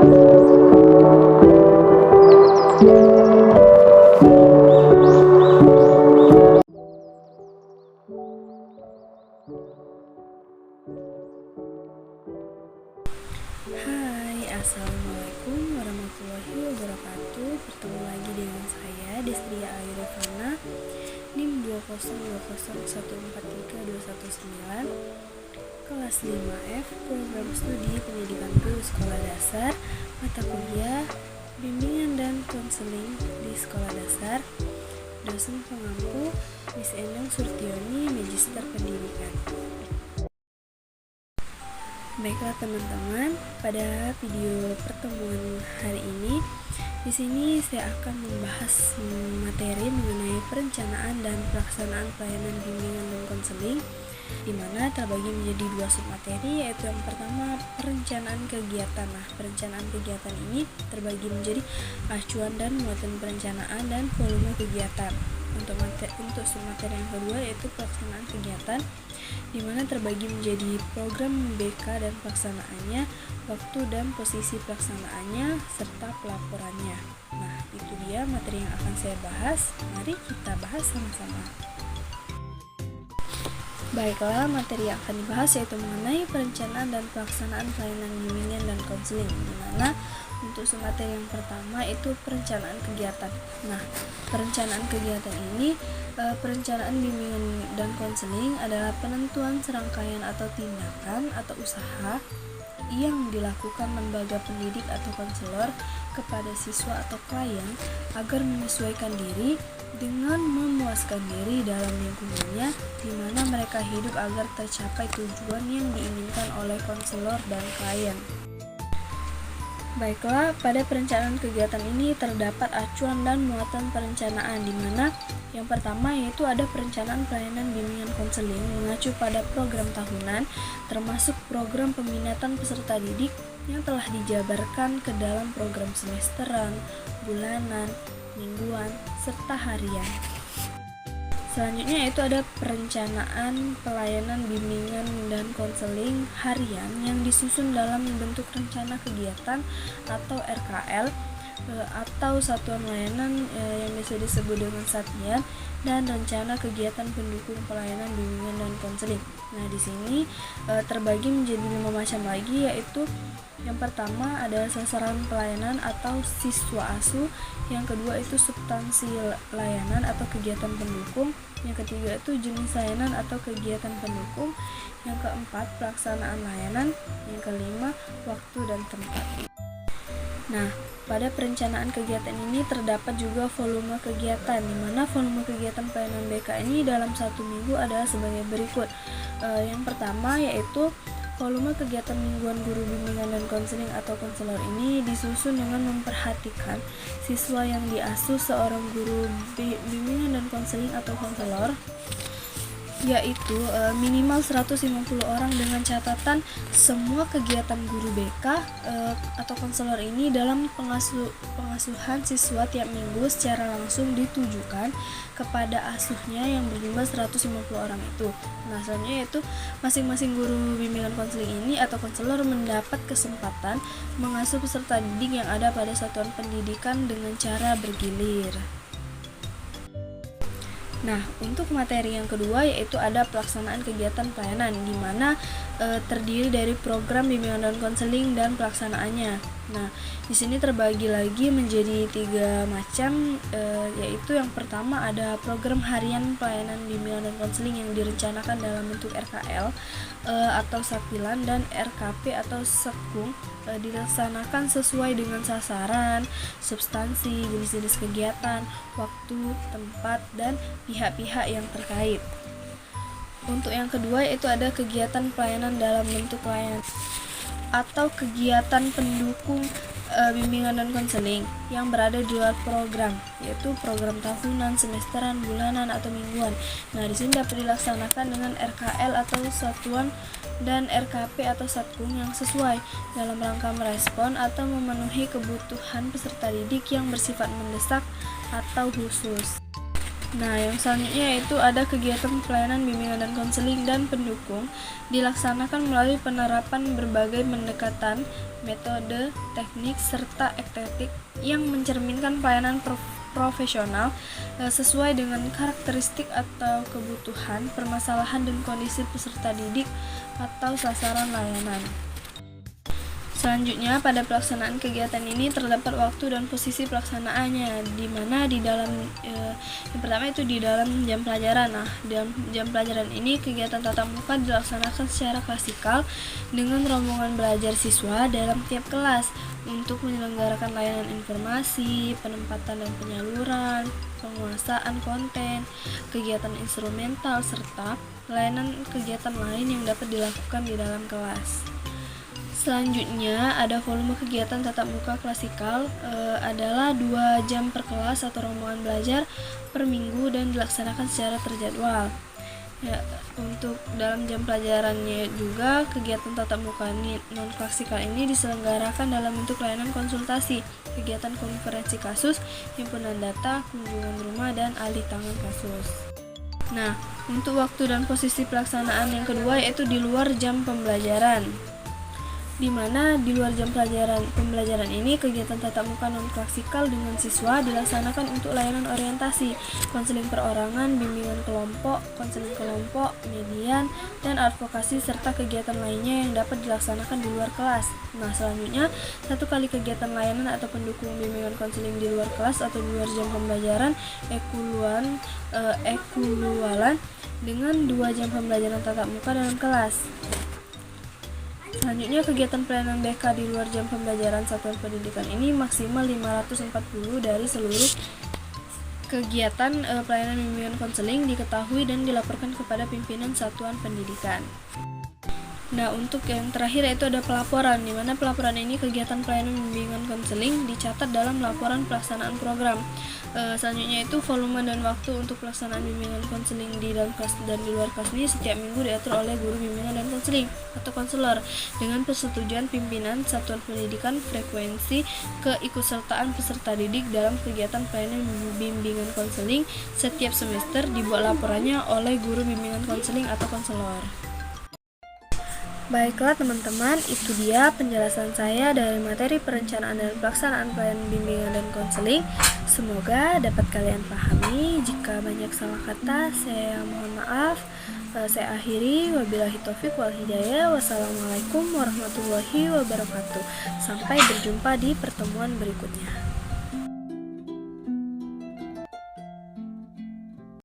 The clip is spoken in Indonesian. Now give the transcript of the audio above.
Hai, assalamualaikum warahmatullahi wabarakatuh. Bertemu lagi dengan saya Desria Ayurevana, NIM 20201432119, kelas 5F, program studi pendidikan guru sekolah dasar, mata kuliah bimbingan dan konseling di sekolah dasar. Dosen pengampu Miss Endang Surtioni, Magister Pendidikan. Baiklah teman-teman, pada video pertemuan hari ini di sini saya akan membahas materi mengenai perencanaan dan pelaksanaan pelayanan bimbingan dan konseling, di mana terbagi menjadi dua submateri, yaitu yang pertama perencanaan kegiatan. Nah, perencanaan kegiatan ini terbagi menjadi acuan dan muatan perencanaan dan volume kegiatan. Untuk submateri yang kedua yaitu pelaksanaan kegiatan, di mana terbagi menjadi program BK dan pelaksanaannya, waktu dan posisi pelaksanaannya, serta pelaporannya. Nah, itu dia materi yang akan saya bahas. Mari kita bahas sama-sama. Baiklah, materi yang akan dibahas yaitu mengenai perencanaan dan pelaksanaan pelayanan bimbingan dan konseling, di mana untuk materi yang pertama itu perencanaan kegiatan. Nah, perencanaan kegiatan ini, perencanaan bimbingan dan konseling adalah penentuan serangkaian atau tindakan atau usaha yang dilakukan lembaga pendidik atau konselor kepada siswa atau klien agar menyesuaikan diri dengan memuaskan diri dalam lingkungannya di mana mereka hidup agar tercapai tujuan yang diinginkan oleh konselor dan klien. Baiklah, pada perencanaan kegiatan ini terdapat acuan dan muatan perencanaan, di mana yang pertama yaitu ada perencanaan pelayanan bimbingan konseling mengacu pada program tahunan, termasuk program peminatan peserta didik yang telah dijabarkan ke dalam program semesteran, bulanan, mingguan, serta harian. Selanjutnya yaitu ada perencanaan pelayanan bimbingan dan konseling harian yang disusun dalam bentuk rencana kegiatan atau RKL atau satuan layanan yang biasa disebut dengan satyan, dan rencana kegiatan pendukung pelayanan bimbingan dan konseling. Nah, di sini terbagi menjadi 5 macam lagi, yaitu yang pertama ada sasaran pelayanan atau siswa asuh, yang kedua itu substansi layanan atau kegiatan pendukung, yang ketiga itu jenis layanan atau kegiatan pendukung, yang keempat pelaksanaan layanan, yang kelima waktu dan tempat. Nah, pada perencanaan kegiatan ini terdapat juga volume kegiatan, di mana volume kegiatan pelayanan BK ini dalam satu minggu adalah sebagai berikut. Yang pertama yaitu volume kegiatan mingguan guru bimbingan dan konseling atau konselor ini disusun dengan memperhatikan siswa yang diasuh seorang guru bimbingan dan konseling atau konselor, yaitu minimal 150 orang, dengan catatan semua kegiatan guru BK atau konselor ini dalam pengasuhan siswa tiap minggu secara langsung ditujukan kepada asuhnya yang berjumlah 150 orang itu. Nah, selanjutnya yaitu masing-masing guru bimbingan konseling ini atau konselor mendapat kesempatan mengasuh peserta didik yang ada pada satuan pendidikan dengan cara bergilir. Nah, untuk materi yang kedua yaitu ada pelaksanaan kegiatan pelayanan, di mana terdiri dari program bimbingan dan konseling dan pelaksanaannya. Nah, di sini terbagi lagi menjadi 3 macam, yaitu yang pertama ada program harian pelayanan bimbingan dan konseling yang direncanakan dalam bentuk RKL atau satpilan, dan RKP atau setkung dilaksanakan sesuai dengan sasaran, substansi, jenis-jenis kegiatan, waktu, tempat, dan pihak-pihak yang terkait. Untuk yang kedua yaitu ada kegiatan pelayanan dalam bentuk layanan atau kegiatan pendukung bimbingan dan konseling yang berada di luar program, yaitu program tahunan, semesteran, bulanan, atau mingguan. Nah, di sini dapat dilaksanakan dengan RKL atau satuan dan RKP atau satkung yang sesuai dalam rangka merespon atau memenuhi kebutuhan peserta didik yang bersifat mendesak atau khusus. Nah, yang selanjutnya yaitu ada kegiatan pelayanan bimbingan dan konseling dan pendukung dilaksanakan melalui penerapan berbagai pendekatan, metode, teknik, serta estetik yang mencerminkan pelayanan profesional sesuai dengan karakteristik atau kebutuhan, permasalahan dan kondisi peserta didik atau sasaran layanan. Selanjutnya, pada pelaksanaan kegiatan ini terdapat waktu dan posisi pelaksanaannya, di mana di dalam yang pertama itu di dalam jam pelajaran. Nah, dalam jam pelajaran ini kegiatan tatap muka dilaksanakan secara klasikal dengan rombongan belajar siswa dalam tiap kelas untuk menyelenggarakan layanan informasi, penempatan dan penyaluran, penguasaan konten, kegiatan instrumental, serta layanan kegiatan lain yang dapat dilakukan di dalam kelas. Selanjutnya ada volume kegiatan tatap muka klasikal adalah 2 jam per kelas atau rombongan belajar per minggu dan dilaksanakan secara terjadwal. Ya, untuk dalam jam pelajarannya juga kegiatan tatap muka non klasikal ini diselenggarakan dalam bentuk layanan konsultasi, kegiatan konferensi kasus, himpunan data, kunjungan rumah dan alih tangan kasus. Nah, untuk waktu dan posisi pelaksanaan yang kedua yaitu di luar jam pembelajaran, di mana di luar jam pembelajaran ini kegiatan tatap muka non klasikal dengan siswa dilaksanakan untuk layanan orientasi, konseling perorangan, bimbingan kelompok, konseling kelompok, median, dan advokasi serta kegiatan lainnya yang dapat dilaksanakan di luar kelas. Nah, selanjutnya 1 kali kegiatan layanan atau pendukung bimbingan konseling di luar kelas atau di luar jam pembelajaran ekuivalan dengan 2 jam pembelajaran tatap muka dalam kelas. Selanjutnya, kegiatan pelayanan BK di luar jam pembelajaran satuan pendidikan ini maksimal 540 dari seluruh kegiatan pelayanan bimbingan konseling diketahui dan dilaporkan kepada pimpinan satuan pendidikan. Nah, untuk yang terakhir yaitu ada pelaporan, di mana pelaporan ini kegiatan pelayanan bimbingan konseling dicatat dalam laporan pelaksanaan program. Selanjutnya itu volume dan waktu untuk pelaksanaan bimbingan konseling di dalam kelas dan di luar kelas ini setiap minggu diatur oleh guru bimbingan dan konseling atau konselor dengan persetujuan pimpinan satuan pendidikan. Frekuensi keikutsertaan peserta didik dalam kegiatan pelayanan bimbingan konseling setiap semester dibuat laporannya oleh guru bimbingan konseling atau konselor. Baiklah teman-teman, itu dia penjelasan saya dari materi perencanaan dan pelaksanaan pelayanan bimbingan dan konseling. Semoga dapat kalian pahami. Jika banyak salah kata, saya mohon maaf. Saya akhiri. Wabillahi taufiq wal hidayah. Wassalamualaikum warahmatullahi wabarakatuh. Sampai berjumpa di pertemuan berikutnya.